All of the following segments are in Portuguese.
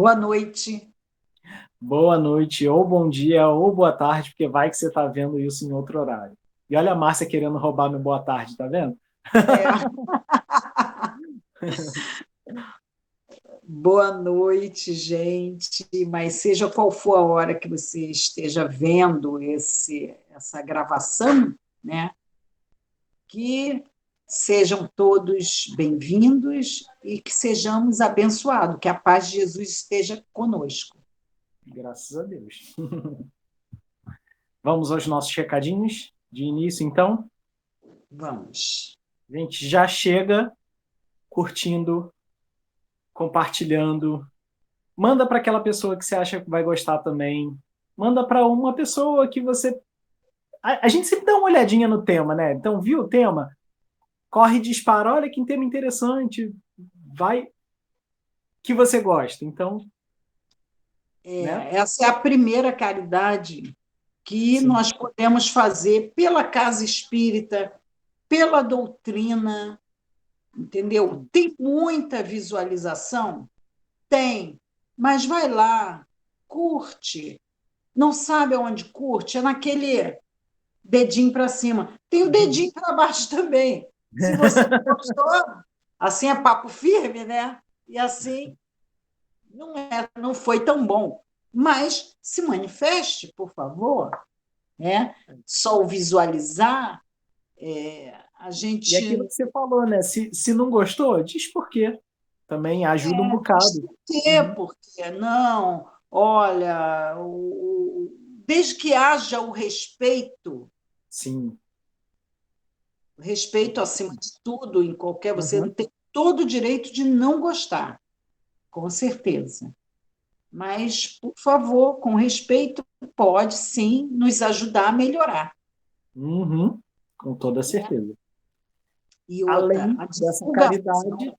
Boa noite. Boa noite, ou bom dia, ou boa tarde, porque vai que você está vendo isso em outro horário. E olha a Márcia querendo roubar meu boa tarde, tá vendo? É, boa noite, gente. Mas seja qual for a hora que você esteja vendo essa gravação, né? Que sejam todos bem-vindos e que sejamos abençoados, que a paz de Jesus esteja conosco. Graças a Deus. Vamos aos nossos recadinhos de início, então. Vamos. A gente já chega curtindo, compartilhando. Manda para aquela pessoa que você acha que vai gostar também. Manda para uma pessoa que você. A gente sempre dá uma olhadinha no tema, né? Então, viu o tema? Corre e dispara. Olha que tema interessante. Vai que você gosta. Então, né? Essa é a primeira caridade que Sim. nós podemos fazer pela casa espírita, pela doutrina, entendeu? Tem muita visualização? Tem, mas vai lá, curte. Não sabe aonde curte? É naquele dedinho para cima. Tem o Uhum. dedinho para baixo também. Se você não gostou, assim é papo firme, né? E assim não foi tão bom. Mas se manifeste, por favor, né? Só o visualizar, a E gente aquilo que você falou, né? Se não gostou, diz por quê. Também ajuda um diz bocado. por quê, Uhum. porque não, olha, desde que haja Sim. o respeito acima de tudo, em qualquer, você Uhum. tem todo o direito de não gostar, com certeza. Mas, por favor, com respeito, pode sim nos ajudar a melhorar. Uhum. Com toda Né? certeza. E outra, Além dessa caridade,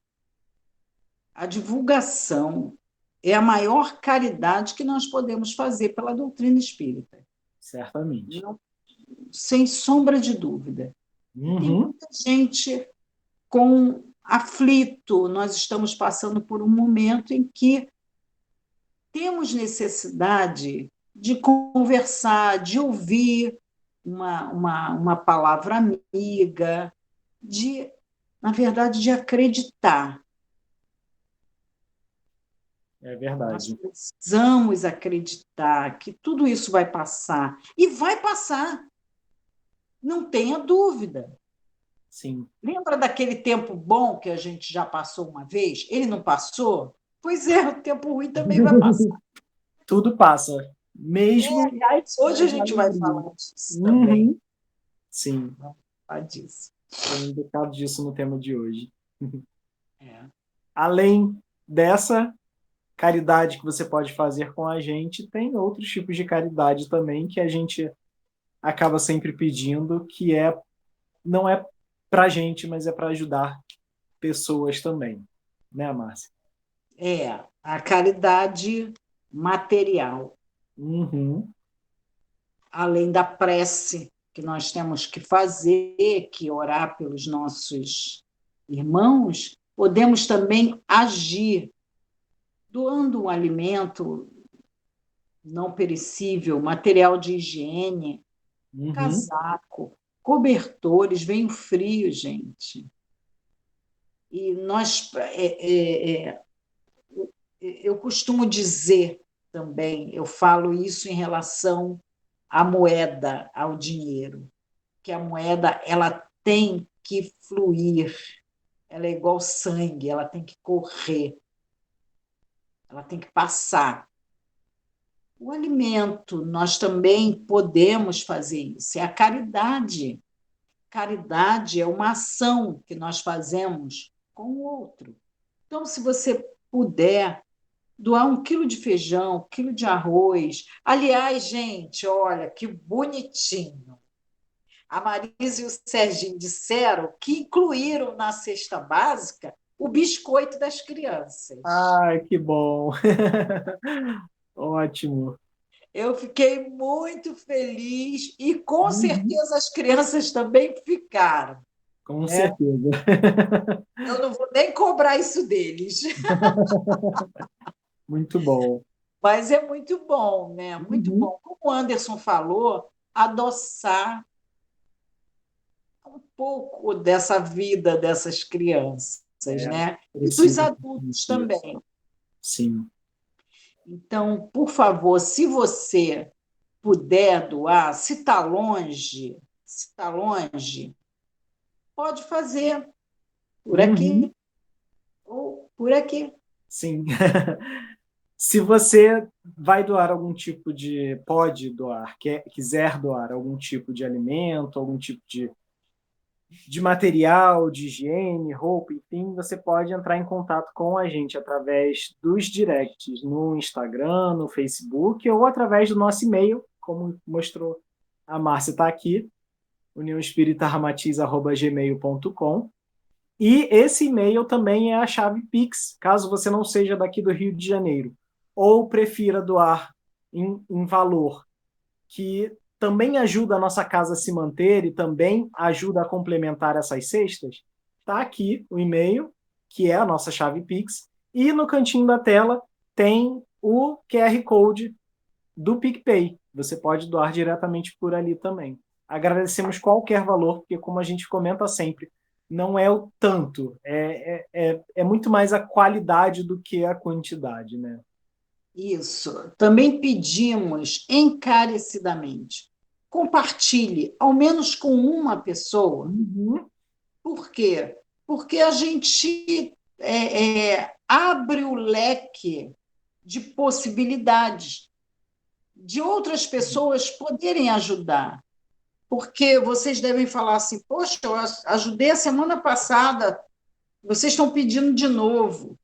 a divulgação é a maior caridade que nós podemos fazer pela doutrina espírita. certamente. Não, sem sombra de dúvida. E tem Uhum. muita gente com aflito. Nós estamos passando por um momento em que temos necessidade de conversar, de ouvir uma palavra amiga, na verdade, de acreditar. É Nós verdade. precisamos acreditar que tudo isso vai passar. E vai passar, não tenha dúvida. Sim. Lembra daquele tempo bom que a gente já passou uma vez? Ele não passou? Pois é, o tempo ruim também vai passar. Tudo passa. Mesmo Aliás, hoje a as gente vai alegrias. falar disso também. Uhum. Sim. Vamos falar disso. Tem um bocado disso no tema de hoje. É. Além dessa caridade que você pode fazer com a gente, tem outros tipos de caridade também que a gente acaba sempre pedindo, que não é para a gente, mas é para ajudar pessoas também, né, Márcia? A caridade material, Uhum, além da prece que nós temos que fazer, que orar pelos nossos irmãos, podemos também agir, doando um alimento não perecível, material de higiene, uhum, casaco, cobertores, vem o frio, gente. E eu costumo dizer também, eu falo isso em relação à moeda, ao dinheiro, que a moeda ela tem que fluir, ela é igual sangue, ela tem que correr, ela tem que passar. O alimento, nós também podemos fazer isso, é a caridade. Caridade é uma ação que nós fazemos com o outro. Então, se você puder doar 1 quilo de feijão, 1 quilo de arroz. Aliás, gente, olha que bonitinho. A Marisa e o Serginho disseram que incluíram na cesta básica o biscoito das crianças. ai, que bom. Ótimo. Eu fiquei muito feliz e com Uhum, certeza as crianças também ficaram, com né? certeza. Eu não vou nem cobrar isso deles. Muito bom. Mas é muito bom, né? Muito Uhum. bom. Como o Anderson falou, adoçar um pouco dessa vida dessas crianças, É, né? E dos preciso adultos disso. também. Sim. Então, por favor, se você puder doar, se está longe, pode fazer por Uhum. aqui ou por aqui. Sim. Se você vai doar algum tipo de, pode doar, quiser doar algum tipo de alimento, algum tipo de material, de higiene, roupa, enfim, você pode entrar em contato com a gente através dos directs no Instagram, no Facebook ou através do nosso e-mail, como mostrou a Márcia está aqui, uniãoespíritaramatiz@gmail.com. E esse e-mail também é a chave Pix, caso você não seja daqui do Rio de Janeiro, ou prefira doar em valor, que também ajuda a nossa casa a se manter e também ajuda a complementar essas cestas. Está aqui o e-mail, que é a nossa chave Pix, e no cantinho da tela tem o QR Code do PicPay. Você pode doar diretamente por ali também. Agradecemos qualquer valor, porque, como a gente comenta sempre, não é o tanto, é muito mais a qualidade do que a quantidade, né? Isso. Também pedimos encarecidamente. Compartilhe, ao menos com uma pessoa. Uhum. Por quê? Porque a gente abre o leque de possibilidades de outras pessoas poderem ajudar. Porque vocês devem falar assim: poxa, eu ajudei a semana passada, vocês estão pedindo de novo.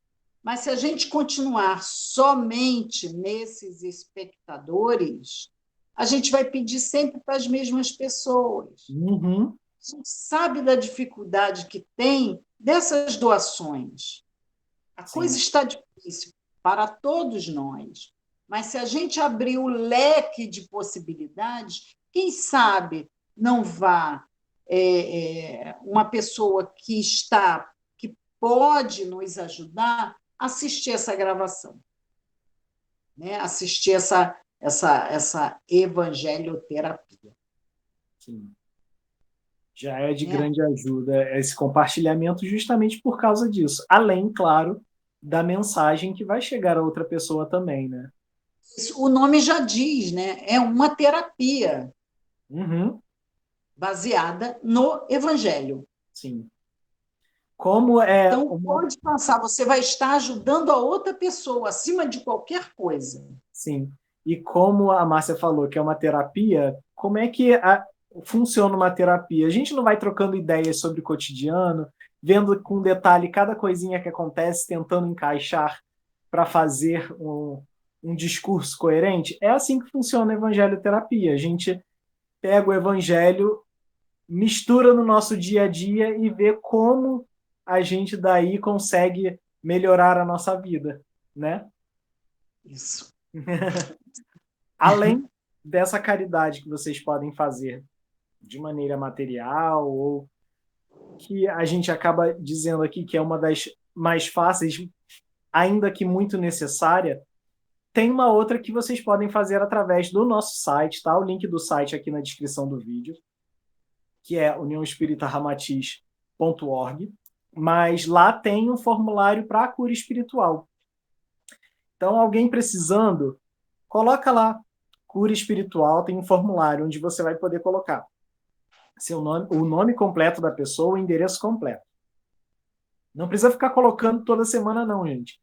Mas se a gente continuar somente nesses espectadores, a gente vai pedir sempre para as mesmas pessoas. Uhum. A gente sabe da dificuldade que tem dessas doações. A coisa Sim, está difícil para todos nós. Mas se a gente abrir o leque de possibilidades, quem sabe não vá uma pessoa que pode nos ajudar assistir essa gravação, né? Assistir essa evangelioterapia. sim. Já é de Né? grande ajuda esse compartilhamento justamente por causa disso. Além, claro, da mensagem que vai chegar a outra pessoa também, né? O nome já diz, né? É uma terapia Uhum. baseada no evangelho. Sim. Como é Então, uma. pode passar, você vai estar ajudando a outra pessoa, acima de qualquer coisa. Sim. E como a Márcia falou que é uma terapia, como é que funciona uma terapia? A gente não vai trocando ideias sobre o cotidiano, vendo com detalhe cada coisinha que acontece, tentando encaixar para fazer um discurso coerente? É assim que funciona a evangelioterapia. A gente pega o evangelho, mistura no nosso dia a dia e vê como a gente daí consegue melhorar a nossa vida, né? Isso. Além dessa caridade que vocês podem fazer de maneira material ou que a gente acaba dizendo aqui que é uma das mais fáceis, ainda que muito necessária, tem uma outra que vocês podem fazer através do nosso site, tá? O link do site aqui na descrição do vídeo, que é uniãoespíritaramatiz.org, mas lá tem um formulário para a cura espiritual. Então, alguém precisando, coloca lá, cura espiritual, tem um formulário onde você vai poder colocar seu nome, o nome completo da pessoa, o endereço completo. Não precisa ficar colocando toda semana, não, gente.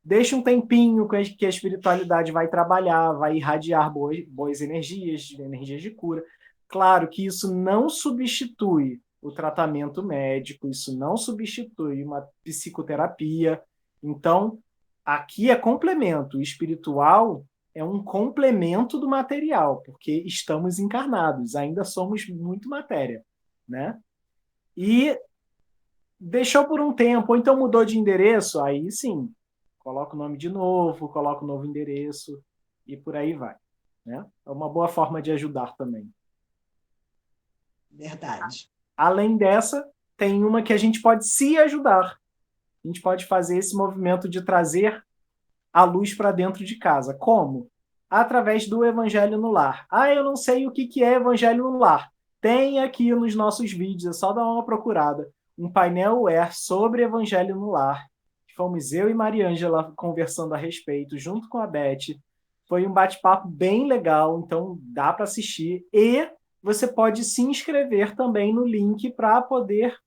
Deixa um tempinho que a espiritualidade vai trabalhar, vai irradiar boas energias de cura. Claro que isso não substitui o tratamento médico, isso não substitui uma psicoterapia. Então, aqui é complemento. O espiritual é um complemento do material, porque estamos encarnados, ainda somos muito matéria, né? E deixou por um tempo, ou então mudou de endereço, aí sim, coloca o nome de novo, coloca o novo endereço e por aí vai. Né? É uma boa forma de ajudar também. Verdade. Além dessa, tem uma que a gente pode se ajudar. A gente pode fazer esse movimento de trazer a luz para dentro de casa. Como? Através do Evangelho no Lar. Ah, eu não sei o que é Evangelho no Lar. Tem aqui nos nossos vídeos, é só dar uma procurada. Um painel sobre Evangelho no Lar. Fomos eu e Mariângela conversando a respeito, junto com a Beth. Foi um bate-papo bem legal, então dá para assistir. E você pode se inscrever também no link para poder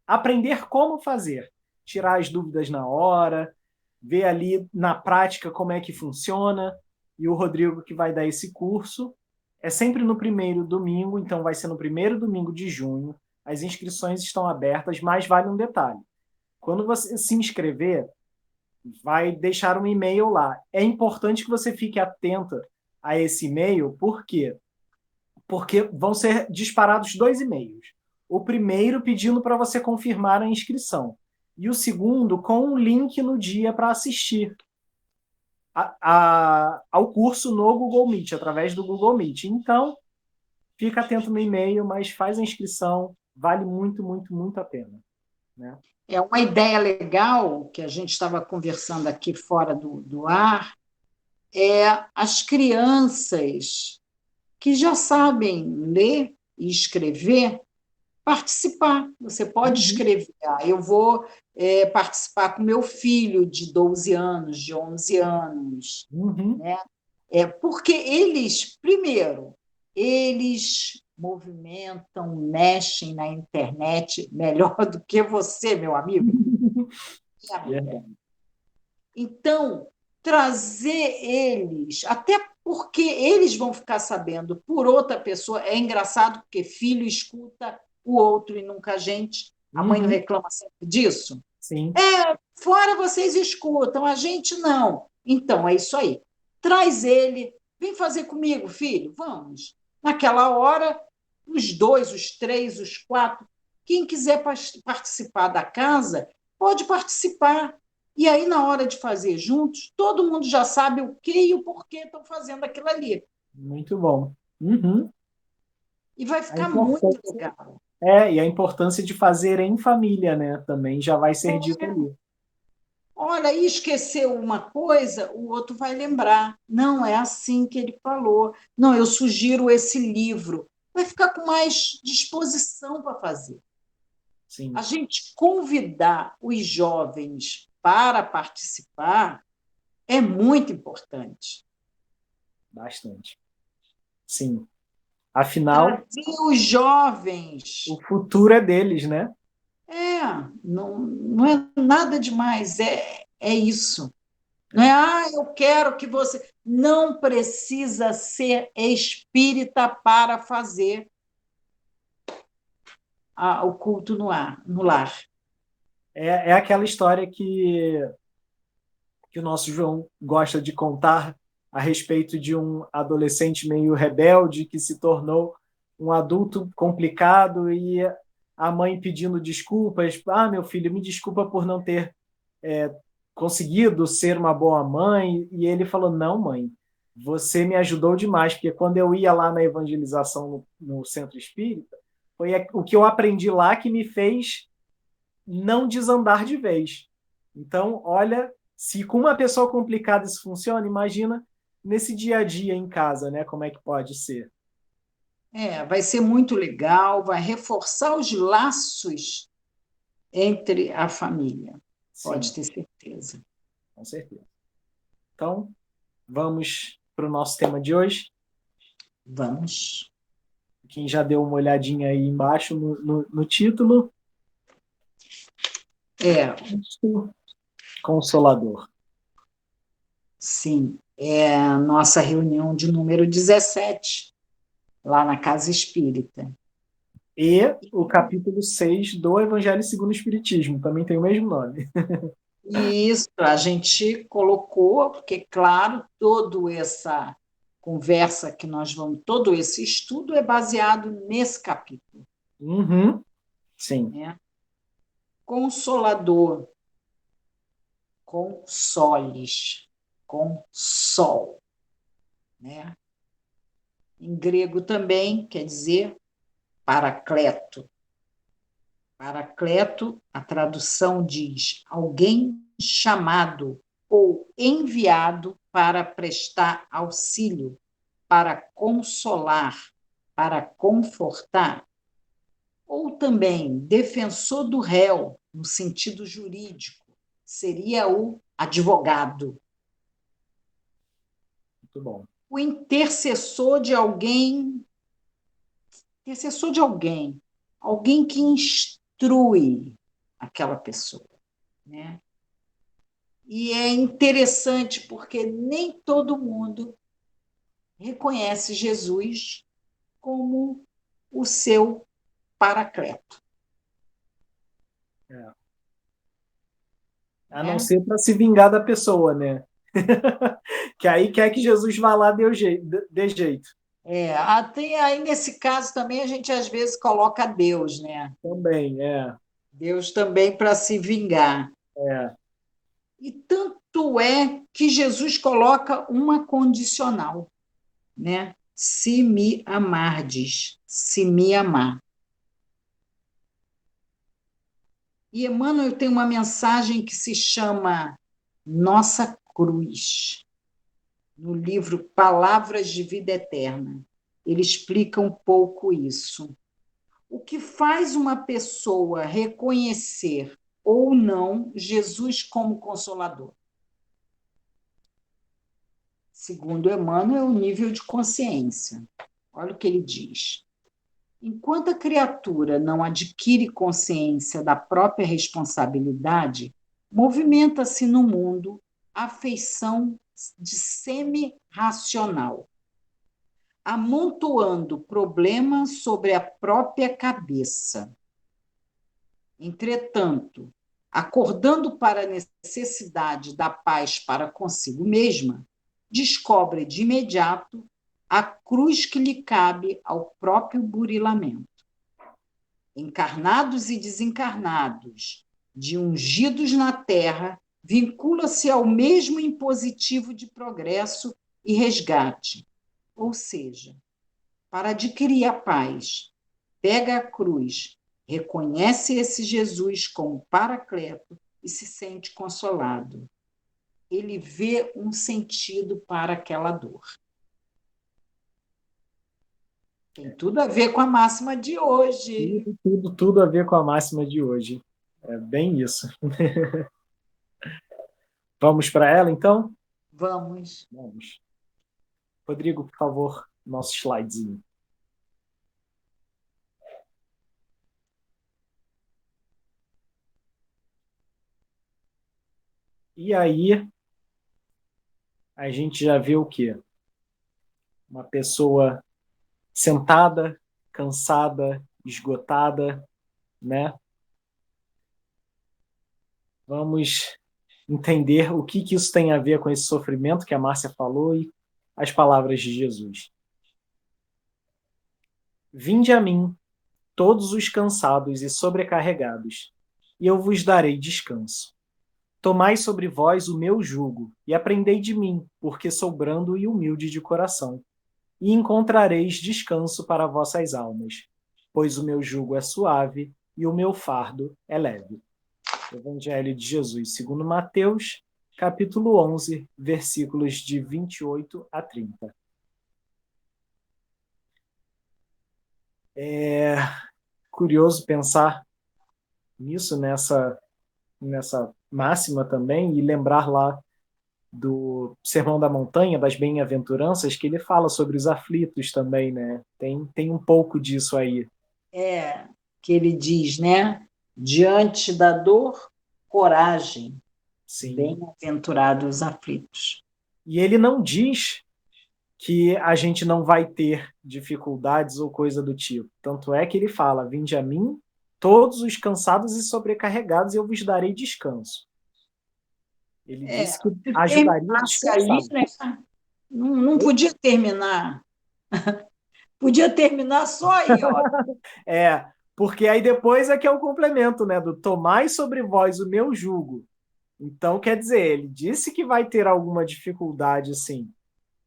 aprender como fazer. Tirar as dúvidas na hora, ver ali na prática como é que funciona. E o Rodrigo que vai dar esse curso. É sempre no primeiro domingo, então vai ser no primeiro domingo de junho. As inscrições estão abertas, mas vale um detalhe. Quando você se inscrever, vai deixar um e-mail lá. É importante que você fique atento a esse e-mail, por quê? Porque vão ser disparados 2 e-mails. O primeiro pedindo para você confirmar a inscrição. E o segundo com um link no dia para assistir ao curso no Google Meet, através do Google Meet. Então, fica atento no e-mail, mas faz a inscrição, vale muito, muito, muito a pena. Né? É uma ideia legal que a gente estava conversando aqui fora do ar, é as crianças que já sabem ler e escrever participar. Você pode escrever, eu vou participar com meu filho de 12 anos, de 11 anos. Né? Porque eles, primeiro, eles movimentam, mexem na internet melhor do que você, meu amigo. Então, trazer eles, até porque eles vão ficar sabendo por outra pessoa, é engraçado porque filho escuta o outro e nunca a gente. A mãe não reclama sempre disso? Sim. Fora vocês escutam, a gente não. Então, é isso aí. Traz ele, vem fazer comigo, filho, vamos. Naquela hora, os 2, os 3, os 4, quem quiser participar da casa, pode participar. E aí, na hora de fazer juntos, todo mundo já sabe o que e o porquê estão fazendo aquilo ali. Muito bom. E vai ficar muito legal. E a importância de fazer em família, né? Também já vai ser dito ali. Olha, e esqueceu uma coisa, o outro vai lembrar. Não, é assim que ele falou. Não, eu sugiro esse livro. Vai ficar com mais disposição para fazer. Sim. A gente convidar os jovens para participar é muito importante. Bastante. Sim. Afinal, trazer os jovens. O futuro é deles, né? Não é nada demais, é isso. Não é, eu quero que você. Não precisa ser espírita para fazer o culto no lar. É aquela história que o nosso João gosta de contar a respeito de um adolescente meio rebelde que se tornou um adulto complicado e a mãe pedindo desculpas. Ah, meu filho, me desculpa por não ter conseguido ser uma boa mãe. E ele falou, não, mãe, você me ajudou demais, porque quando eu ia lá na evangelização no centro espírita, foi o que eu aprendi lá que me fez não desandar de vez. Então, olha, se com uma pessoa complicada isso funciona, imagina nesse dia a dia em casa, né? Como é que pode ser? Vai ser muito legal, vai reforçar os laços entre a família. Sim, pode ter certeza. Com certeza. Então, vamos para o nosso tema de hoje. Vamos. Quem já deu uma olhadinha aí embaixo no título. Consolador. Sim, é a nossa reunião de número 17, lá na Casa Espírita. E o capítulo 6 do Evangelho segundo o Espiritismo, também tem o mesmo nome. Isso, a gente colocou, porque, claro, toda essa conversa que nós vamos, todo esse estudo é baseado nesse capítulo. Sim. Né? Consolador, consoles, consol. Né? Em grego também quer dizer paracleto. Paracleto, a tradução diz alguém chamado ou enviado para prestar auxílio, para consolar, para confortar, ou também defensor do réu, no sentido jurídico, seria o advogado. Muito bom. O intercessor de alguém, alguém que instrui aquela pessoa, né? E é interessante porque nem todo mundo reconhece Jesus como o seu paracleto. É. A não Né? ser para se vingar da pessoa, né? Que aí quer que Jesus vá lá dê jeito. Aí nesse caso também a gente às vezes coloca Deus, né? Também, é. Deus também para se vingar. É. E tanto é que Jesus coloca uma condicional, né? Se me amardes, se me amar. E Emmanuel tem uma mensagem que se chama Nossa Cruz, no livro Palavras de Vida Eterna. Ele explica um pouco isso. O que faz uma pessoa reconhecer ou não Jesus como consolador? Segundo Emmanuel, é o nível de consciência. Olha o que ele diz. Enquanto a criatura não adquire consciência da própria responsabilidade, movimenta-se no mundo a feição de semi-racional, amontoando problemas sobre a própria cabeça. Entretanto, acordando para a necessidade da paz para consigo mesma, descobre de imediato a cruz que lhe cabe ao próprio burilamento. Encarnados e desencarnados, de ungidos na terra, vincula-se ao mesmo impositivo de progresso e resgate. Ou seja, para adquirir a paz, pega a cruz, reconhece esse Jesus como paracleto e se sente consolado. Ele vê um sentido para aquela dor. Tem tudo a ver com a máxima de hoje. Tudo a ver com a máxima de hoje. É bem isso. Vamos para ela, então? Vamos. Vamos. Rodrigo, por favor, nosso slidezinho. E aí, a gente já vê o quê? Uma pessoa sentada, cansada, esgotada, né? Vamos entender o que isso tem a ver com esse sofrimento que a Márcia falou e as palavras de Jesus. Vinde a mim, todos os cansados e sobrecarregados, e eu vos darei descanso. Tomai sobre vós o meu jugo e aprendei de mim, porque sou brando e humilde de coração, e encontrareis descanso para vossas almas, pois o meu jugo é suave e o meu fardo é leve. Evangelho de Jesus, segundo Mateus, capítulo 11, versículos de 28 a 30. É curioso pensar nisso, nessa máxima também, e lembrar lá do Sermão da Montanha, das Bem-aventuranças, que ele fala sobre os aflitos também, né? Tem um pouco disso aí. Que ele diz, né? Diante da dor, coragem, Sim. bem-aventurados os aflitos. E ele não diz que a gente não vai ter dificuldades ou coisa do tipo. Tanto é que ele fala: vinde a mim, todos os cansados e sobrecarregados, e eu vos darei descanso. Ele disse que Se ajudaria a terminasse descansar. aí, né? Não podia terminar. Podia terminar só aí, ó. Porque aí depois é que é o complemento, né? Do tomai sobre vós o meu jugo. Então, quer dizer, ele disse que vai ter alguma dificuldade, sim.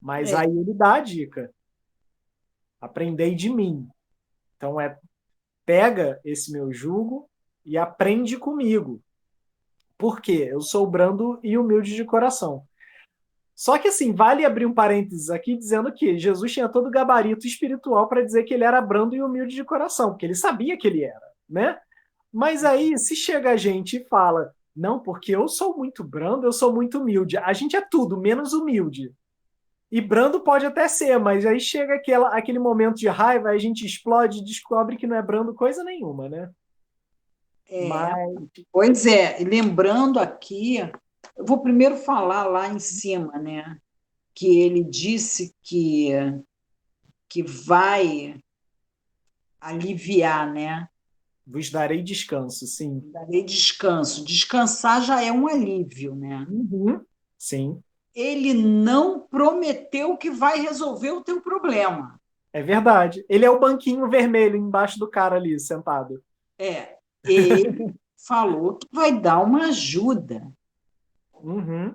Mas aí ele dá a dica. Aprendei de mim. Então, pega esse meu jugo e aprende comigo. Por quê? Eu sou brando e humilde de coração. Só que, assim, vale abrir um parênteses aqui dizendo que Jesus tinha todo o gabarito espiritual para dizer que ele era brando e humilde de coração, porque ele sabia que ele era, né? Mas aí, se chega a gente e fala, não, porque eu sou muito brando, eu sou muito humilde. A gente é tudo, menos humilde. E brando pode até ser, mas aí chega aquele momento de raiva, a gente explode e descobre que não é brando coisa nenhuma, né? É, Mas. pois é, e lembrando aqui, eu vou primeiro falar lá em cima, né? Que ele disse que vai aliviar, né? Vos darei descanso, sim. Darei descanso. Descansar já é um alívio, né? Uhum. Sim, Ele não prometeu que vai resolver o teu problema. é verdade. Ele é o banquinho vermelho embaixo do cara ali, sentado. É, ele falou que vai dar uma ajuda, Uhum.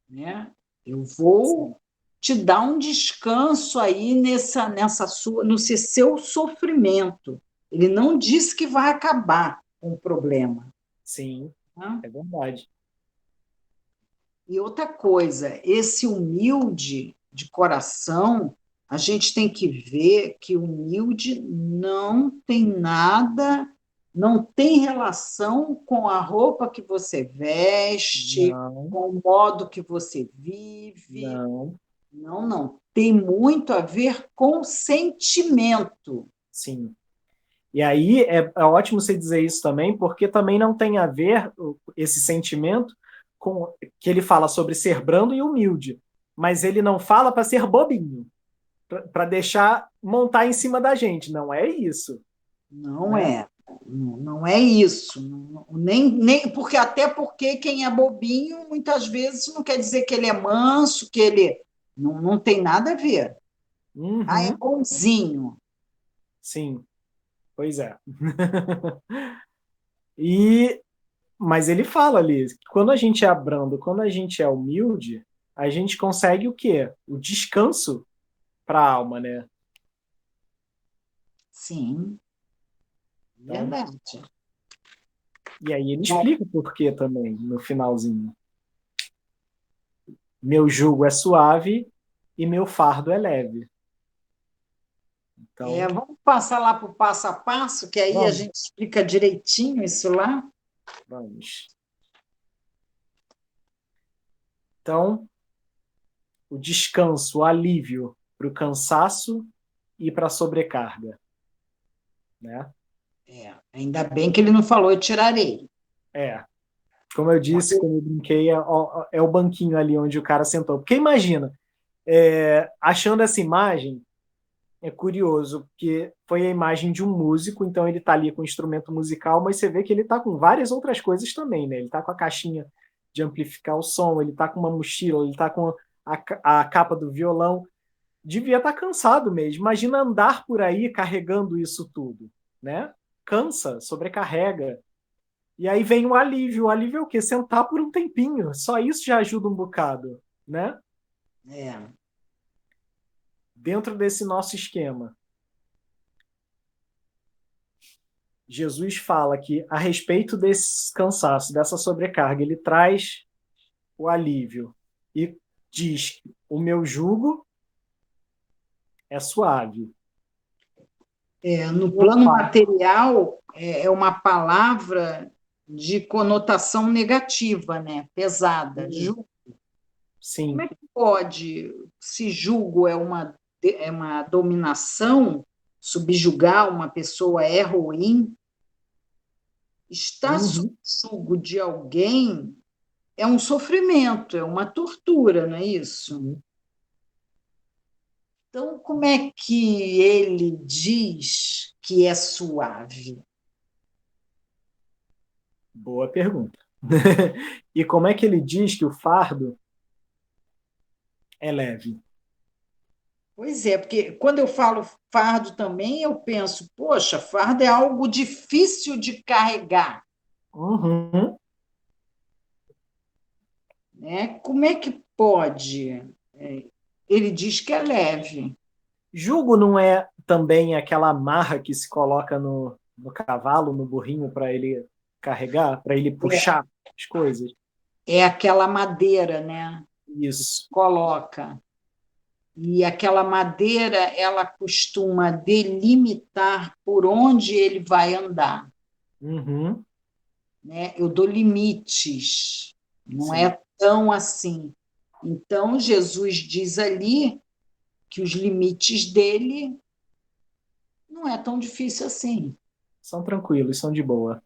né? Eu vou te dar um descanso aí nessa sua, no seu sofrimento. Ele não disse que vai acabar com o problema, Sim, né? é verdade. E outra coisa, esse humilde de coração, a gente tem que ver que humilde não tem nada, não tem relação com a roupa que você veste, Não, com o modo que você vive. não, Não, não. Tem muito a ver com sentimento. sim. E aí é ótimo você dizer isso também, porque também não tem a ver esse sentimento com que ele fala sobre ser brando e humilde, mas ele não fala para ser bobinho, para deixar montar em cima da gente. Não é isso, Não né? é. Não, não é isso. Nem, porque até porque quem é bobinho, muitas vezes, não quer dizer que ele é manso, que ele. Não, não tem nada a ver. Ah, é Uhum, bonzinho. sim, pois é. E mas ele fala ali, que quando a gente é brando, quando a gente é humilde, a gente consegue o quê? O descanso para a alma, né? Sim, Então, verdade. e aí ele explica o porquê também, no finalzinho. Meu jugo é suave e meu fardo é leve. É, Então, vamos passar lá para o passo a passo, que aí a vamos, gente explica direitinho isso lá. vamos. Então, o descanso, o alívio para o cansaço e para a sobrecarga, né? É, ainda bem que ele não falou, eu tirarei. É, como eu disse, quando eu brinquei, é o banquinho ali onde o cara sentou. Porque imagina, achando essa imagem, é curioso, porque foi a imagem de um músico, então ele está ali com o instrumento musical, mas você vê que ele está com várias outras coisas também, né? Ele está com a caixinha de amplificar o som, ele está com uma mochila, ele está com a capa do violão. Devia estar cansado mesmo. Imagina andar por aí carregando isso tudo, né? Cansa, sobrecarrega. E aí vem o alívio. O alívio é o quê? Sentar por um tempinho. Só isso já ajuda um bocado, né? É, Dentro desse nosso esquema. Jesus fala que, a respeito desse cansaço, dessa sobrecarga, ele traz o alívio e diz: o meu jugo é suave. no plano Opa. material, é uma palavra de conotação negativa, né? Pesada. Como Sim. é que pode, se julgo é uma dominação, subjugar uma pessoa é ruim, estar sob Uhum. jugo de alguém é um sofrimento, é uma tortura, não é isso? Uhum. Então, como é que ele diz que é suave? Boa pergunta. E como é que ele diz que o fardo é leve? Pois é, porque quando eu falo fardo também, eu penso, poxa, fardo é algo difícil de carregar, Uhum. né? Como é que pode? É, Ele diz que é leve. Jugo não é também aquela amarra que se coloca no cavalo, no burrinho, para ele carregar, para ele É, puxar as coisas? é aquela madeira, né? Isso. coloca. E aquela madeira, ela costuma delimitar por onde ele vai andar, Uhum. né? Eu dou limites, não Sim. é tão assim. Então, Jesus diz ali que os limites dele não é tão difícil assim. São tranquilos, são de boa.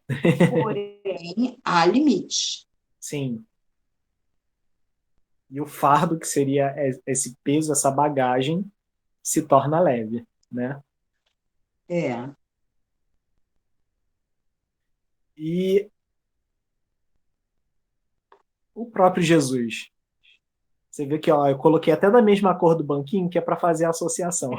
Porém, há limites. Sim. E o fardo, que seria esse peso, essa bagagem, se torna leve, né? É. E o próprio Jesus. Você vê que, ó, eu coloquei até da mesma cor do banquinho, que é para fazer a associação.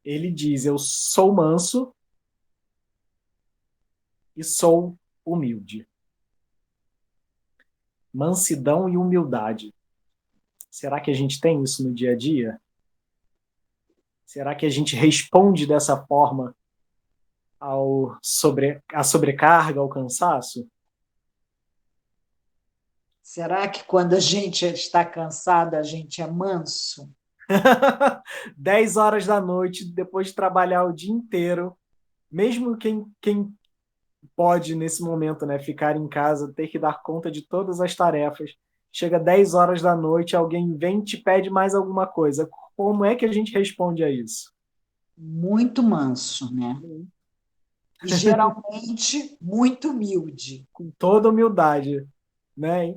Ele diz: Eu sou manso e sou humilde. Mansidão e humildade. Será que a gente tem isso no dia a dia? Será que a gente responde dessa forma à sobrecarga, ao cansaço? Será que quando a gente está cansado, a gente é manso? 10 horas da noite, depois de trabalhar o dia inteiro, mesmo quem pode, nesse momento, né, ficar em casa, ter que dar conta de todas as tarefas, chega 10 horas da noite, alguém vem e te pede mais alguma coisa. Como é que a gente responde a isso? Muito manso, né? E geralmente muito humilde. Com toda humildade, né?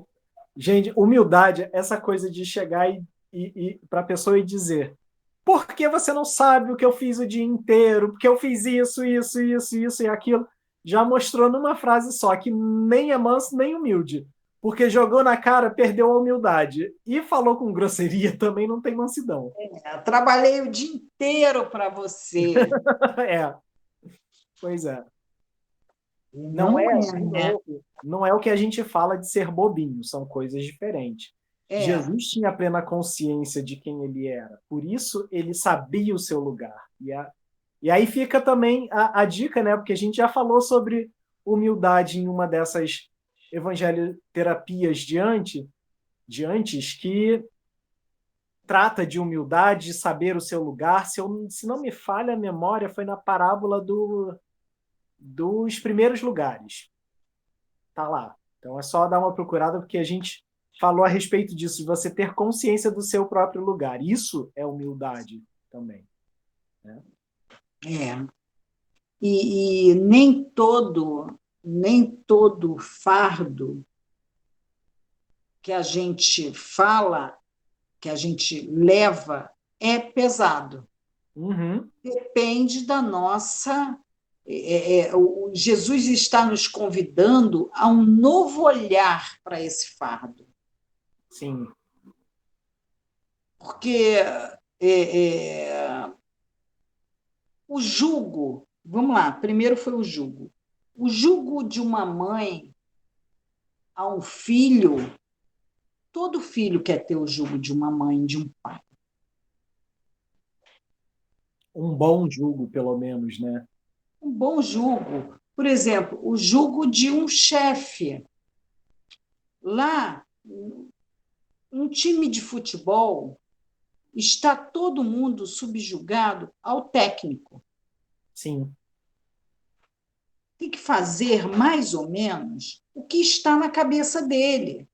Gente, humildade, é essa coisa de chegar e para a pessoa e dizer: por que você não sabe o que eu fiz o dia inteiro? Porque eu fiz isso e aquilo. Já mostrou numa frase só que nem é manso nem humilde. Porque jogou na cara, perdeu a humildade. E falou com grosseria, também não tem mansidão. Trabalhei o dia inteiro para você. É, pois é. Não Não é, é, de né? novo, não é o que a gente fala de ser bobinho, são coisas diferentes. É, Jesus tinha plena consciência de quem ele era, por isso ele sabia o seu lugar. E aí fica também a dica, né? Porque a gente já falou sobre humildade em uma dessas evangeloterapias de antes, que trata de humildade, de saber o seu lugar. Se não me falha a memória, foi na parábola dos primeiros lugares. Tá lá. Então é só dar uma procurada, porque a gente falou a respeito disso, de você ter consciência do seu próprio lugar. Isso é humildade também. Né? é. E nem todo fardo que a gente fala, que a gente leva, é pesado. Uhum. Depende da nossa. O Jesus está nos convidando a um novo olhar para esse fardo, Sim. porque o jugo, vamos lá, primeiro foi o jugo de uma mãe a um filho, todo filho quer ter o jugo de uma mãe, de um pai. Um bom jugo, pelo menos, né? Um bom jugo, por exemplo, o jugo de um chefe. Lá, um time de futebol está todo mundo subjugado ao técnico. Sim. Tem que fazer mais ou menos o que está na cabeça dele.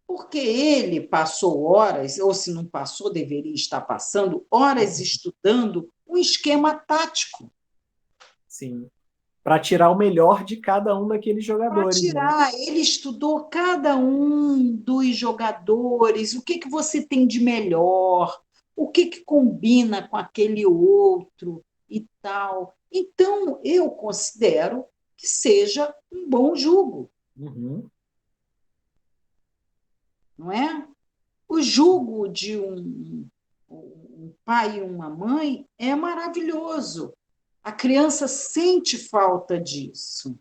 Porque ele passou horas, ou se não passou, deveria estar passando horas estudando um esquema tático Sim. Para tirar o melhor de cada um daqueles para jogadores, né? tirar. Ele estudou cada um dos jogadores, o que, que você tem de melhor, o que, que combina com aquele outro e tal. Então, eu considero que seja um bom jogo, Uhum. não é? O jugo de um pai e uma mãe é maravilhoso. A criança sente falta disso.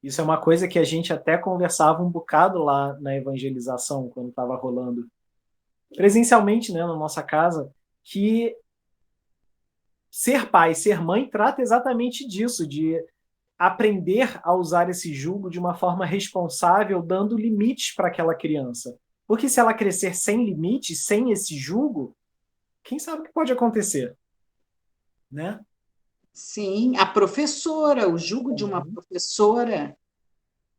Isso é uma coisa que a gente até conversava um bocado lá na evangelização, quando estava rolando presencialmente, né, na nossa casa, que ser pai, ser mãe trata exatamente disso, de aprender a usar esse jugo de uma forma responsável, dando limites para aquela criança. Porque se ela crescer sem limites, sem esse jugo, quem sabe o que pode acontecer, né? Sim, a professora, o jugo de uma Uhum. professora, né?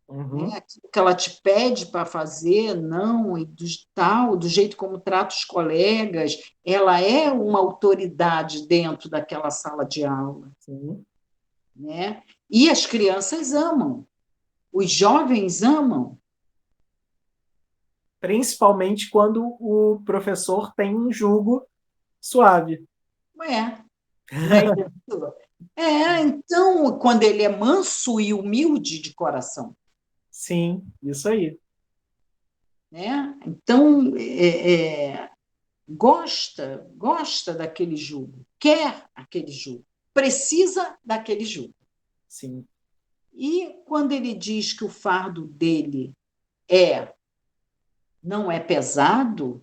Uhum. Aquilo que ela te pede para fazer, não, e do jeito como trata os colegas, ela é uma autoridade dentro daquela sala de aula, Sim. né? E as crianças amam, os jovens amam. Principalmente quando o professor tem um jugo suave. É, não é isso? Então, quando ele é manso e humilde de coração, Sim, isso aí. né? Então, gosta daquele jugo, quer aquele jugo, precisa daquele jugo. Sim. E quando ele diz que o fardo dele é não é pesado,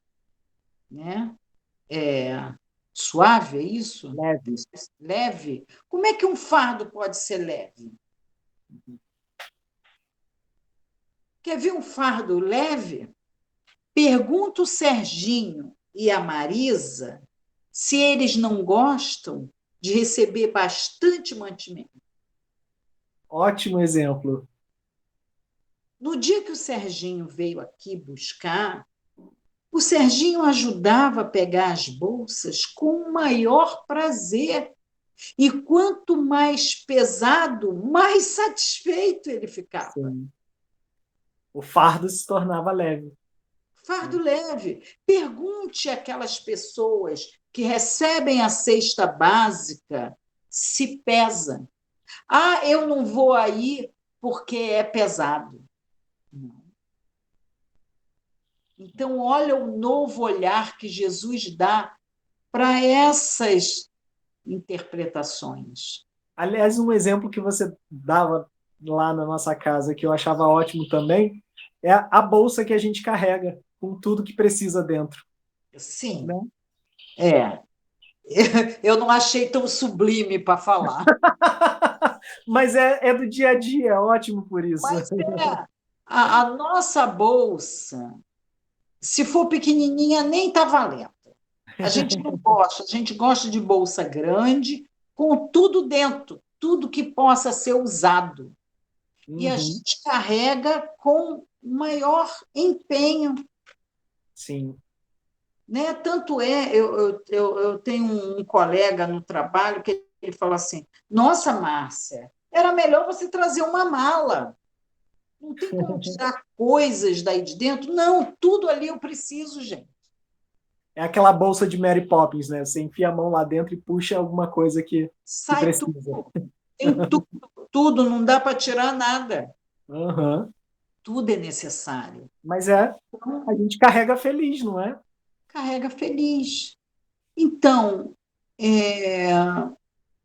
né? É suave, é isso? Leve. Leve. Como é que um fardo pode ser leve? Quer ver um fardo leve? Pergunta o Serginho e a Marisa se eles não gostam de receber bastante mantimento. Ótimo exemplo. No dia que o Serginho veio aqui buscar, o Serginho ajudava a pegar as bolsas com o maior prazer. E quanto mais pesado, mais satisfeito ele ficava. Sim. O fardo se tornava leve. Fardo leve. Pergunte àquelas pessoas que recebem a cesta básica se pesa. Ah, eu não vou aí porque é pesado. Não. Então, olha o novo olhar que Jesus dá para essas interpretações. Aliás, um exemplo que você dava lá na nossa casa, que eu achava ótimo também, é a bolsa que a gente carrega, com tudo que precisa dentro. Sim, Né? é. Eu não achei tão sublime para falar. Mas é do dia a dia, é ótimo por isso. Mas a nossa bolsa, se for pequenininha, nem está valendo. A gente não gosta, a gente gosta de bolsa grande, com tudo dentro, tudo que possa ser usado. E a Uhum. gente carrega com maior empenho. Sim. Né? Tanto é, eu tenho um colega no trabalho que ele fala assim: Nossa, Márcia, era melhor você trazer uma mala. Não tem como tirar coisas daí de dentro? Não, tudo ali eu preciso, gente. É aquela bolsa de Mary Poppins, né? Você enfia a mão lá dentro e puxa alguma coisa que Sai precisa. tudo, tem tudo, tudo, não dá para tirar nada. Uhum. Tudo é necessário. Mas a Então, gente carrega feliz, não é? carrega feliz. Então, é,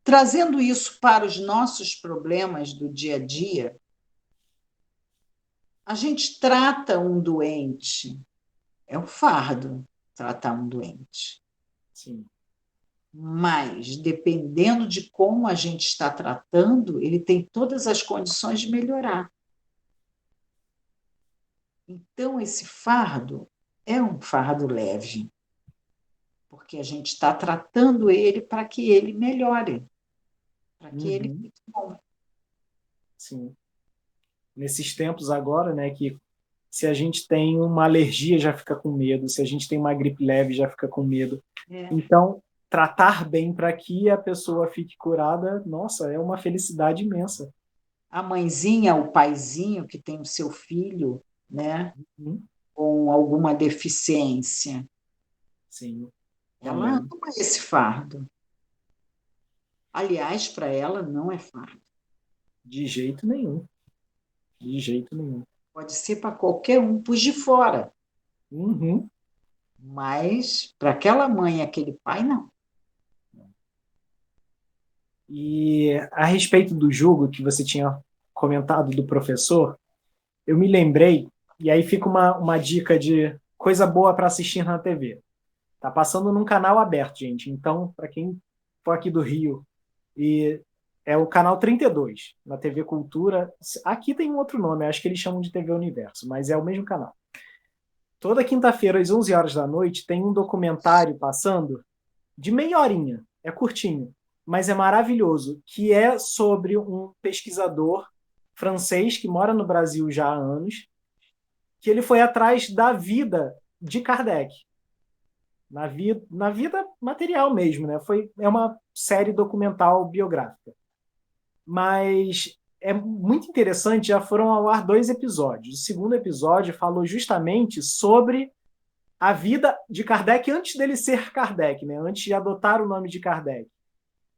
trazendo isso para os nossos problemas do dia a dia, a gente trata um doente, é um fardo tratar um doente. Sim. Mas, dependendo de como a gente está tratando, ele tem todas as condições de melhorar. Então, esse fardo é um fardo leve, porque a gente está tratando ele para que ele melhore, para que ele Uhum. fique bom. Sim. Nesses tempos agora, né, que se a gente tem uma alergia já fica com medo, se a gente tem uma gripe leve já fica com medo. É. Então, tratar bem para que a pessoa fique curada, nossa, é uma felicidade imensa. A mãezinha, o paizinho que tem o seu filho, né, Uhum. com alguma deficiência, Sim, ela também. ama esse fardo. Aliás, para ela não é fardo. De jeito nenhum. De jeito nenhum. Pode ser para qualquer um, pus de fora, Uhum. mas para aquela mãe e aquele pai, não. E a respeito do jogo que você tinha comentado do professor, eu me lembrei, e aí fica uma dica de coisa boa para assistir na TV. Tá passando num canal aberto, gente. Então, para quem for aqui do Rio, e é o canal 32, na TV Cultura. Aqui tem um outro nome, acho que eles chamam de TV Universo, mas é o mesmo canal. Toda quinta-feira, às 11 horas da noite, tem um documentário passando de meia horinha, é curtinho, mas é maravilhoso, que é sobre um pesquisador francês que mora no Brasil já há anos, que ele foi atrás da vida de Kardec, na vida material mesmo, né? É uma série documental biográfica. Mas é muito interessante, já foram ao ar 2 episódios. O segundo episódio falou justamente sobre a vida de Kardec antes dele ser Kardec, né? Antes de adotar o nome de Kardec,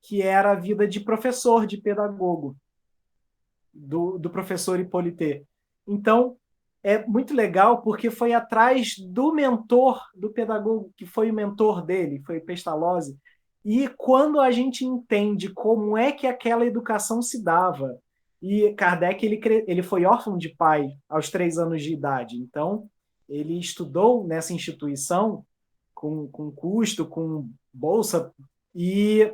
que era a vida de professor, de pedagogo, do professor Hippolyte. Então, é muito legal porque foi atrás do mentor, do pedagogo que foi o mentor dele, foi Pestalozzi. E quando a gente entende como é que aquela educação se dava, e Kardec ele foi órfão de pai aos 3 anos de idade, então ele estudou nessa instituição com custo, com bolsa, e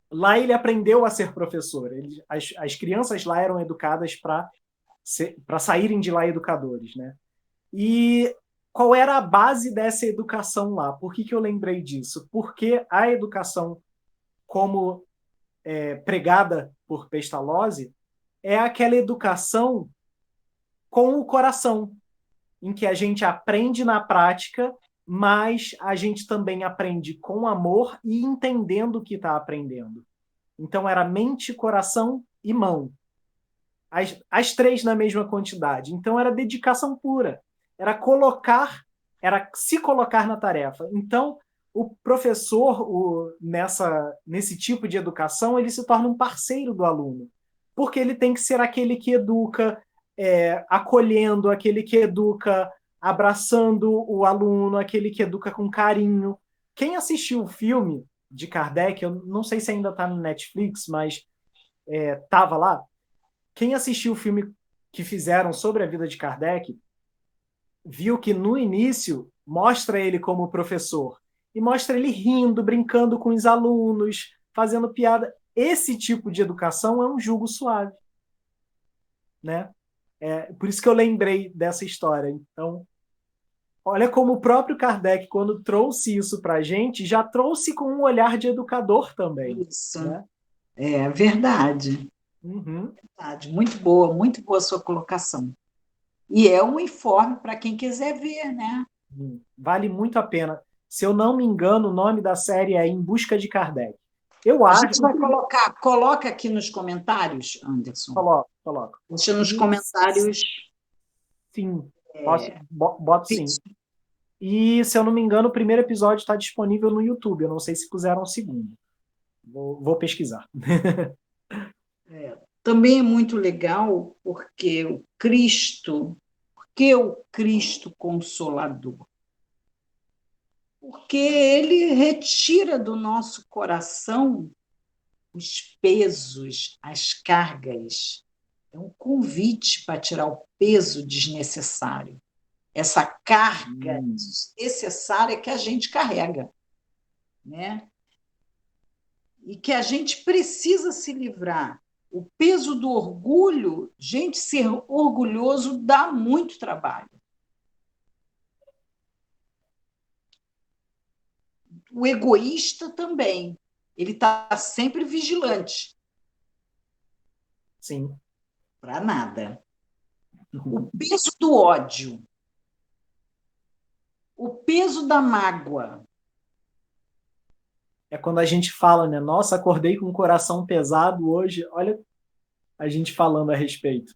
lá ele aprendeu a ser professor. As crianças lá eram educadas para saírem de lá educadores, né? E qual era a base dessa educação lá? Por que eu lembrei disso? Porque a educação, como pregada por Pestalozzi, é aquela educação com o coração, em que a gente aprende na prática, mas a gente também aprende com amor e entendendo o que está aprendendo. Então era mente, coração e mão. As 3 na mesma quantidade. Então era dedicação pura. Era se colocar na tarefa. Então, o professor, nesse tipo de educação, ele se torna um parceiro do aluno. Porque ele tem que ser aquele que educa, acolhendo, aquele que educa, abraçando o aluno, aquele que educa com carinho. Quem assistiu o filme de Kardec, eu não sei se ainda está no Netflix, mas estava lá. Quem assistiu o filme que fizeram sobre a vida de Kardec viu que no início mostra ele como professor e mostra ele rindo, brincando com os alunos, fazendo piada. Esse tipo de educação é um jugo suave, né? Por isso que eu lembrei dessa história. Então, olha como o próprio Kardec, quando trouxe isso para a gente, já trouxe com um olhar de educador também. Isso, Né? é verdade. Uhum. Verdade. Muito boa a sua colocação. E é um informe para quem quiser ver, né? Vale muito a pena. Se eu não me engano, o nome da série é Em Busca de Kardec. Eu A acho gente vai que... coloca aqui nos comentários, Anderson. Coloco. Deixa nos comentários. Sim, boto sim. Isso. E, se eu não me engano, o primeiro episódio está disponível no YouTube. Eu não sei se puseram o segundo. Vou pesquisar. Também é muito legal porque o Cristo Consolador? Porque ele retira do nosso coração os pesos, as cargas. É um convite para tirar o peso desnecessário. Essa carga desnecessária que a gente carrega, né? E que a gente precisa se livrar. O peso do orgulho, gente, ser orgulhoso dá muito trabalho. O egoísta também, ele está sempre vigilante. Sim. Para nada. O peso do ódio, o peso da mágoa. É quando a gente fala, né? Nossa, acordei com o coração pesado hoje. Olha a gente falando a respeito.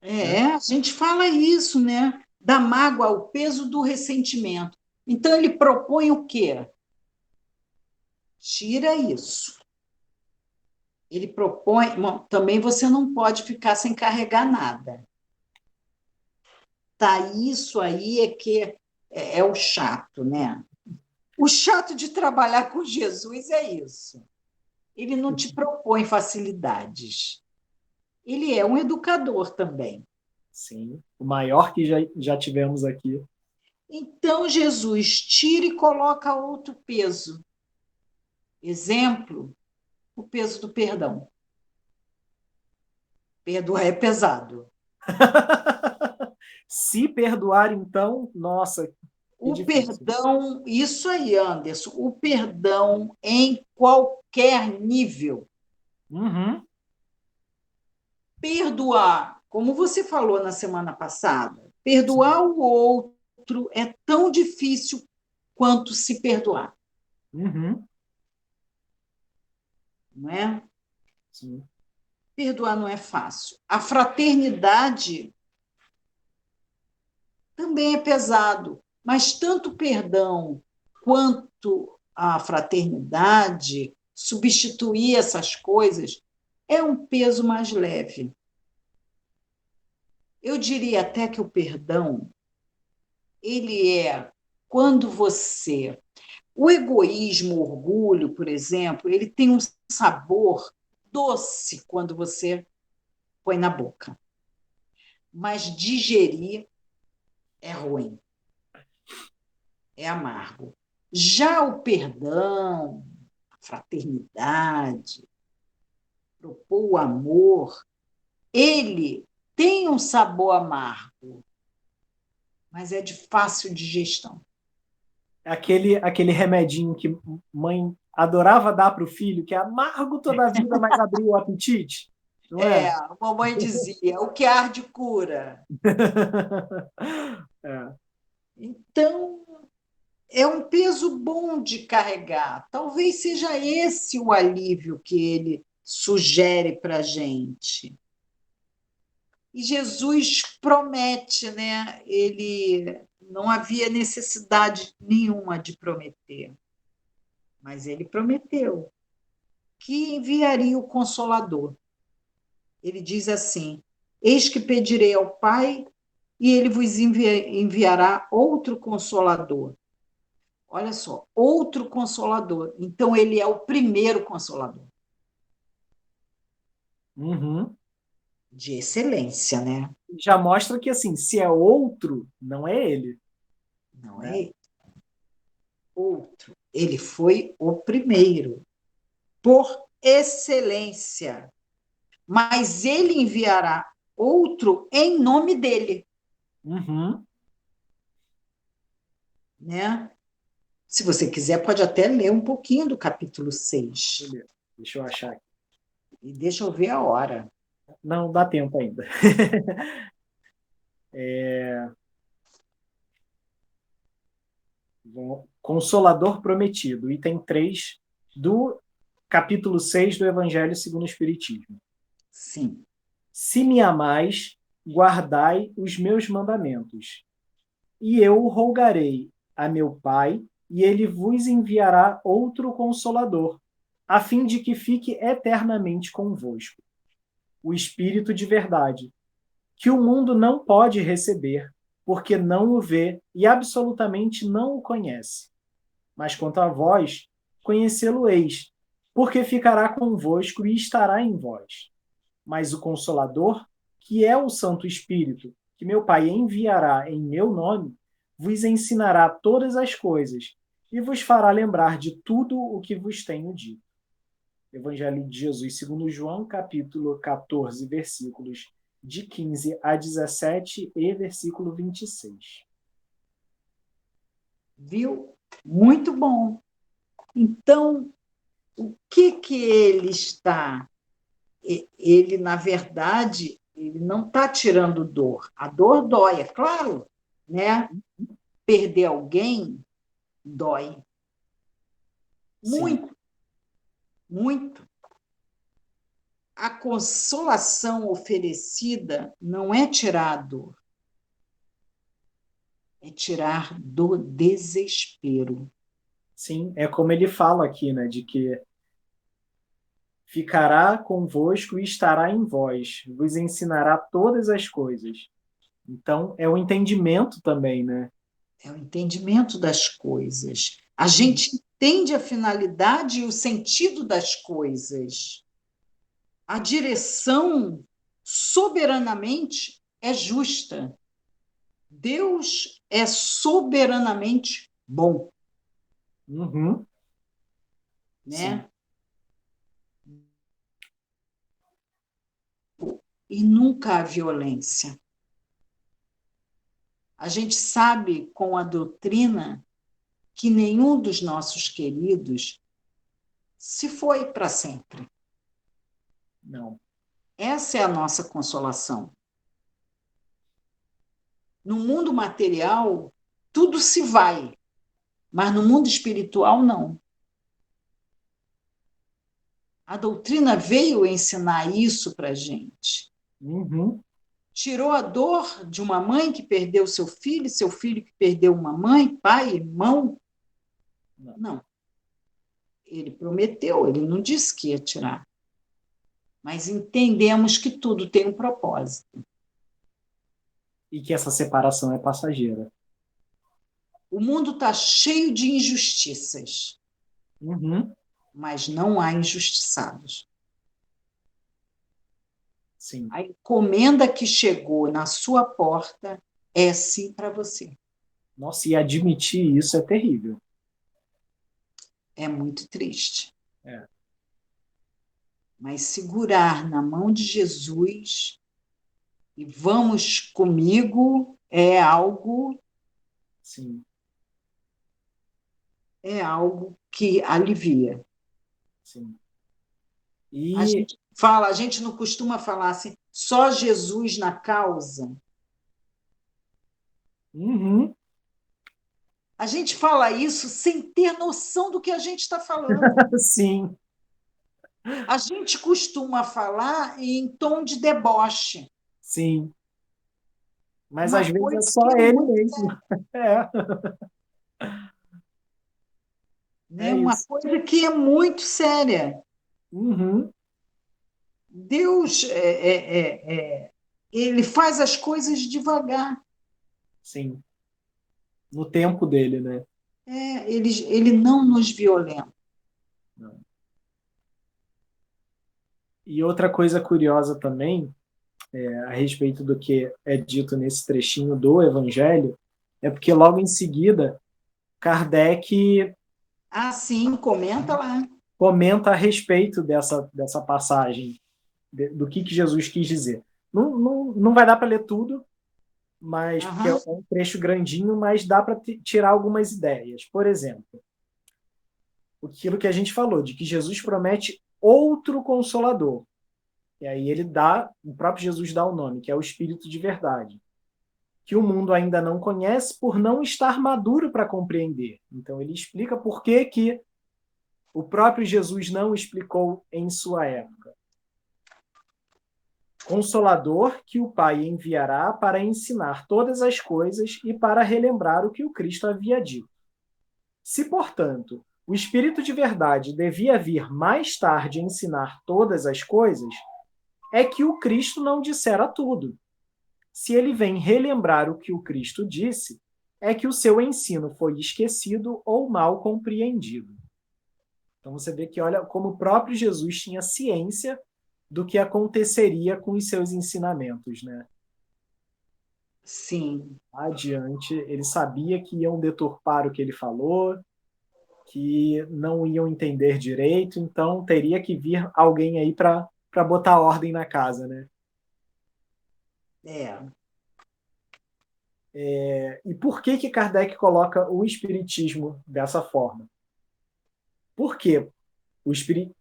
A gente fala isso, né? Da mágoa, o peso do ressentimento. Então, ele propõe o quê? Tira isso. Ele propõe. Bom, também você não pode ficar sem carregar nada. Tá, isso aí é que é o chato, né? O chato de trabalhar com Jesus é isso. Ele não te propõe facilidades. Ele é um educador também. Sim, o maior que já tivemos aqui. Então, Jesus tira e coloca outro peso. Exemplo, o peso do perdão. Perdoar é pesado. Se perdoar, então, nossa, que O difícil. perdão, isso aí, Anderson, o perdão em qualquer nível. Uhum, Perdoar, como você falou na semana passada, sim, perdoar o outro é tão difícil quanto se perdoar, uhum, não é? sim, Perdoar não é fácil. A fraternidade também é pesado, mas tanto o perdão quanto a fraternidade, substituir essas coisas, é um peso mais leve. Eu diria até que o perdão, ele é quando você... O egoísmo, o orgulho, por exemplo, ele tem um sabor doce quando você põe na boca, mas digerir é ruim, é amargo. Já o perdão, a fraternidade, propor o amor, ele tem um sabor amargo, mas é de fácil digestão. aquele remedinho que mãe adorava dar para o filho, que é amargo toda a vida, mas abriu o apetite, não É, é? a mamãe dizia, o que arde cura. É. Então, é um peso bom de carregar. Talvez seja esse o alívio que ele sugere para a gente. E Jesus promete, né? Ele não havia necessidade nenhuma de prometer, mas ele prometeu que enviaria o Consolador. Ele diz assim: Eis que pedirei ao Pai e ele vos enviará outro Consolador. Olha só, outro Consolador. Então, ele é o primeiro Consolador, Uhum. de excelência, né? Já mostra que, assim, se é outro, não é ele, Não né? é outro. Ele foi o primeiro, por excelência. Mas ele enviará outro em nome dele, Uhum. né? Se você quiser, pode até ler um pouquinho do capítulo 6. Beleza. Deixa eu achar aqui. E deixa eu ver a hora. Não dá tempo ainda. Consolador Prometido, item 3 do capítulo 6 do Evangelho segundo o Espiritismo. Sim. Se me amais, guardai os meus mandamentos. E eu rogarei a meu Pai, e ele vos enviará outro Consolador, a fim de que fique eternamente convosco, o Espírito de verdade, que o mundo não pode receber, porque não o vê e absolutamente não o conhece. Mas quanto a vós, conhecê-lo-eis, porque ficará convosco e estará em vós. Mas o Consolador, que é o Santo Espírito, que meu Pai enviará em meu nome, vos ensinará todas as coisas e vos fará lembrar de tudo o que vos tenho dito. Evangelho de Jesus segundo João, capítulo 14, versículos de 15 a 17 e versículo 26. Viu? Muito bom. Então, o que que ele está? Ele, na verdade, ele não está tirando dor. A dor dói, é claro, né? Perder alguém dói Sim, muito, muito. A consolação oferecida não é tirar a dor, é tirar do desespero. sim, é como ele fala aqui, né, de que ficará convosco e estará em vós, vos ensinará todas as coisas. Então, é o entendimento também, né? É o entendimento das coisas. A Uhum. gente entende a finalidade e o sentido das coisas. A direção, soberanamente, é justa. Deus é soberanamente bom, Uhum. Sim. né? e nunca a violência. A gente sabe com a doutrina que nenhum dos nossos queridos se foi para sempre. Não. Essa é a nossa consolação. No mundo material, tudo se vai, mas no mundo espiritual, não. A doutrina veio ensinar isso para a gente. Uhum. Tirou a dor de uma mãe que perdeu seu filho que perdeu uma mãe, pai, irmão. Não. Ele prometeu, ele não disse que ia tirar. Mas entendemos que tudo tem um propósito. E que essa separação é passageira. O mundo está cheio de injustiças, Uhum. mas não há injustiçados. Sim. A encomenda que chegou na sua porta é sim para você. Nossa, e admitir isso é terrível. É muito triste. É. Mas segurar na mão de Jesus e vamos comigo Sim. é algo que alivia. Sim. A E a gente não costuma falar assim, só Jesus na causa. uhum. A gente fala isso sem ter noção do que a gente está falando. Sim, A gente costuma falar em tom de deboche. sim. Mas Uma às vezes é coisa só que é ele muito, mesmo. É, né? é Uma isso. coisa que é muito séria. Uhum. Deus ele faz as coisas devagar. Sim. No tempo dele, né? Ele não nos violenta. Não. E outra coisa curiosa também, a respeito do que é dito nesse trechinho do Evangelho, é porque logo em seguida, Kardec Ah, sim, comenta lá. comenta a respeito dessa passagem, do que Jesus quis dizer. Não vai dar para ler tudo, mas porque é Aham. um trecho grandinho, mas dá para tirar algumas ideias. Por exemplo, aquilo que a gente falou, de que Jesus promete outro consolador. E aí o próprio Jesus dá o nome, que é o Espírito de Verdade, que o mundo ainda não conhece por não estar maduro para compreender. Então ele explica por que o próprio Jesus não explicou em sua época. Consolador que o Pai enviará para ensinar todas as coisas e para relembrar o que o Cristo havia dito. Se, portanto, o Espírito de Verdade devia vir mais tarde ensinar todas as coisas, é que o Cristo não dissera tudo. Se ele vem relembrar o que o Cristo disse, é que o seu ensino foi esquecido ou mal compreendido. Então você vê que olha como o próprio Jesus tinha ciência do que aconteceria com os seus ensinamentos, né? Sim, Adiante, ele sabia que iam deturpar o que ele falou, que não iam entender direito, então teria que vir alguém aí para botar ordem na casa, né? é. E por que Kardec coloca o espiritismo dessa forma? Por quê?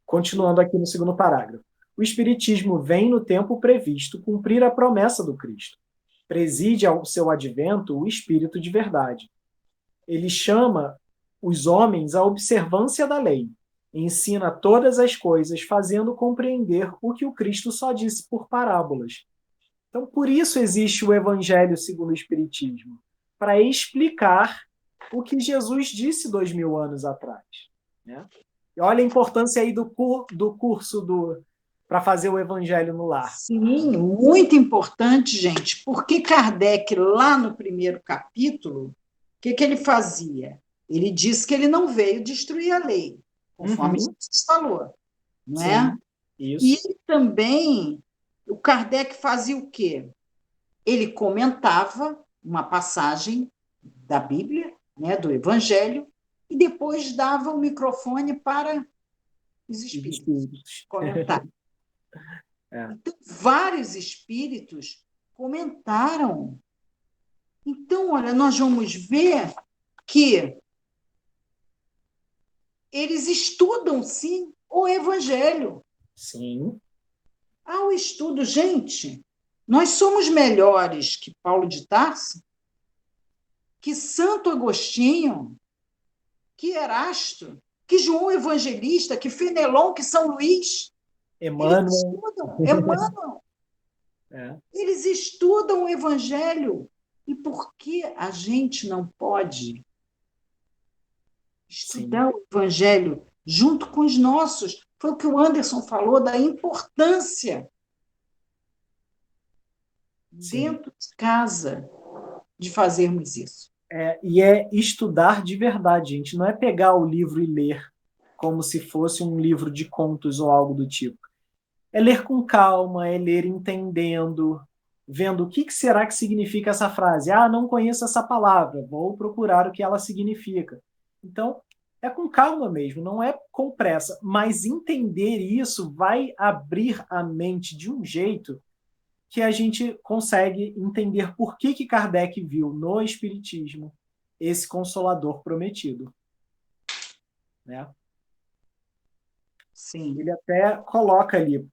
Continuando aqui no segundo parágrafo. O espiritismo vem no tempo previsto cumprir a promessa do Cristo. Preside ao seu advento o espírito de verdade. Ele chama os homens à observância da lei, ensina todas as coisas, fazendo compreender o que o Cristo só disse por parábolas. Então, por isso existe o Evangelho segundo o Espiritismo, para explicar o que Jesus disse 2000 anos atrás. Né? E olha a importância aí do curso para fazer o Evangelho no lar. Sim, muito importante, gente, porque Kardec, lá no primeiro capítulo, o que ele fazia? Ele disse que ele não veio destruir a lei, conforme Uhum, Jesus falou, não é? sim, E isso. também, o Kardec fazia o quê? Ele comentava uma passagem da Bíblia, né, do Evangelho, e depois dava o microfone para os Os espíritos espíritos. comentar. Então, vários espíritos comentaram. Então, olha, nós vamos ver que eles estudam, sim, o Evangelho. Sim. Ao estudo, gente, nós somos melhores que Paulo de Tarso, que Santo Agostinho, que Erasto, que João Evangelista, que Fenelon, que São Luís. Eles Emmanuel. estudam, Emmanuel, É. eles estudam o Evangelho. E por que a gente não pode Sim. estudar o Evangelho junto com os nossos? Foi o que o Anderson falou da importância Sim. dentro de casa de fazermos isso. E é estudar de verdade, gente. Não é pegar o livro e ler como se fosse um livro de contos ou algo do tipo. É ler com calma, é ler entendendo, vendo o que será que significa essa frase. Ah, não conheço essa palavra, vou procurar o que ela significa. Então, é com calma mesmo, não é com pressa, mas entender isso vai abrir a mente de um jeito que a gente consegue entender por que Kardec viu no Espiritismo esse Consolador prometido. Né? Sim. Ele até coloca ali,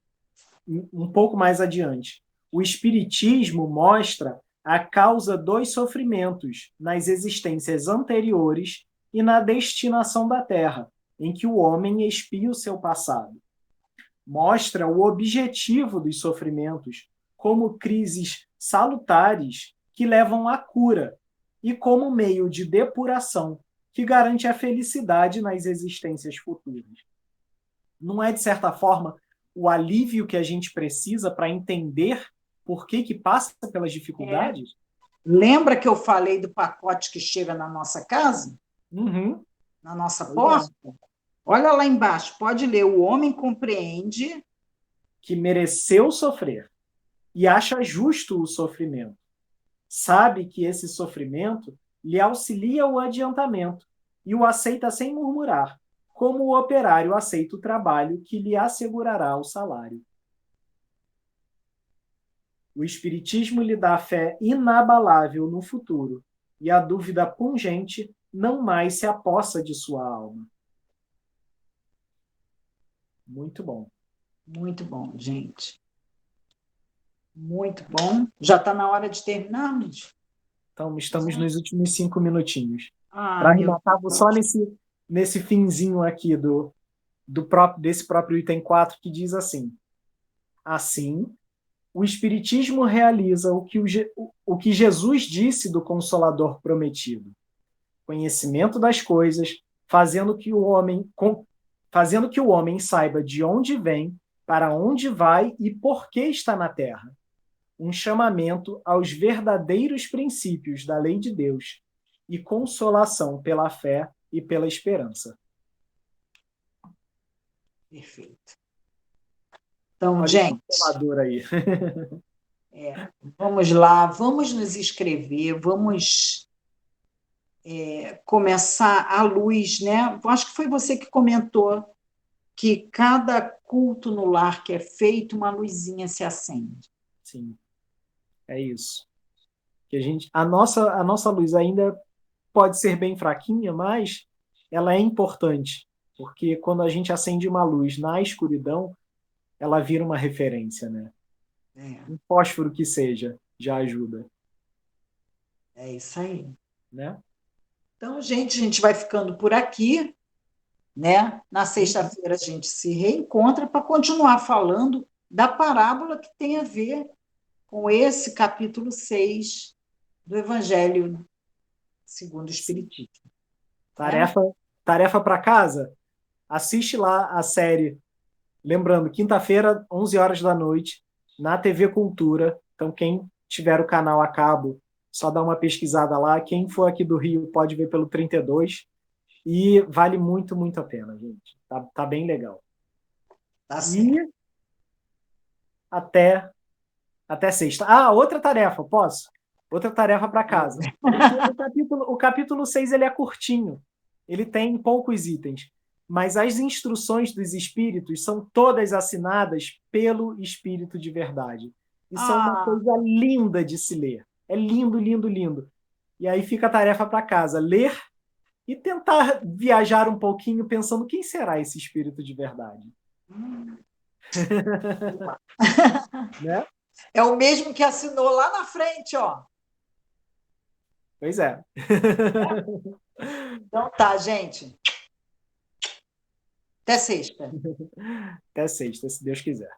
um pouco mais adiante, o Espiritismo mostra a causa dos sofrimentos nas existências anteriores e na destinação da Terra, em que o homem expia o seu passado. Mostra o objetivo dos sofrimentos como crises salutares que levam à cura e como meio de depuração que garante a felicidade nas existências futuras. Não é, de certa forma, o alívio que a gente precisa para entender por que passa pelas dificuldades? Lembra que eu falei do pacote que chega na nossa casa? Uhum. Na nossa Pois porta? é. Olha lá embaixo, pode ler. O homem compreende Que mereceu sofrer e acha justo o sofrimento. Sabe que esse sofrimento lhe auxilia o adiantamento e o aceita sem murmurar, como o operário aceita o trabalho que lhe assegurará o salário. O Espiritismo lhe dá fé inabalável no futuro, e a dúvida pungente não mais se apossa de sua alma. Muito bom. Muito bom, gente. Muito bom. Já está na hora de terminarmos? Então, estamos nos últimos 5 minutinhos. Ah, Para meu arrematar, vou só Deus. nesse finzinho aqui desse próprio item 4, que diz assim: assim, o Espiritismo realiza o que Jesus disse do Consolador prometido. Conhecimento das coisas, fazendo que o homem saiba de onde vem, para onde vai e por que está na Terra. Um chamamento aos verdadeiros princípios da lei de Deus e consolação pela fé e pela esperança. Perfeito. Então, Olha o gente, Consolador aí. vamos lá, vamos nos inscrever, vamos começar a luz, né? Acho que foi você que comentou que cada culto no lar que é feito, uma luzinha se acende. Sim, é isso. Que a nossa luz ainda pode ser bem fraquinha, mas ela é importante, porque quando a gente acende uma luz na escuridão, ela vira uma referência, né? Um fósforo que seja, já ajuda, É isso aí. né? Então, gente, a gente vai ficando por aqui, né? Na sexta-feira a gente se reencontra para continuar falando da parábola que tem a ver com esse capítulo 6 do Evangelho segundo o Espiritismo. Né? Tarefa para casa, assiste lá a série. Lembrando, quinta-feira, 11 horas da noite, na TV Cultura. Então, quem tiver o canal a cabo, só dá uma pesquisada lá. Quem for aqui do Rio pode ver pelo 32. E vale muito, muito a pena, gente. Tá bem legal. Tá certo. E até sexta. Ah, outra tarefa, posso? Outra tarefa para casa. O capítulo 6 ele é curtinho. Ele tem poucos itens. mas as instruções dos espíritos são todas assinadas pelo Espírito de verdade. E são uma Ah, coisa linda de se ler. É lindo, lindo, lindo. E aí fica a tarefa para casa: ler e tentar viajar um pouquinho pensando quem será esse espírito de verdade. hum. Né? É o mesmo que assinou lá na frente, ó. Pois é. Então tá, gente. Até sexta. Até sexta, se Deus quiser.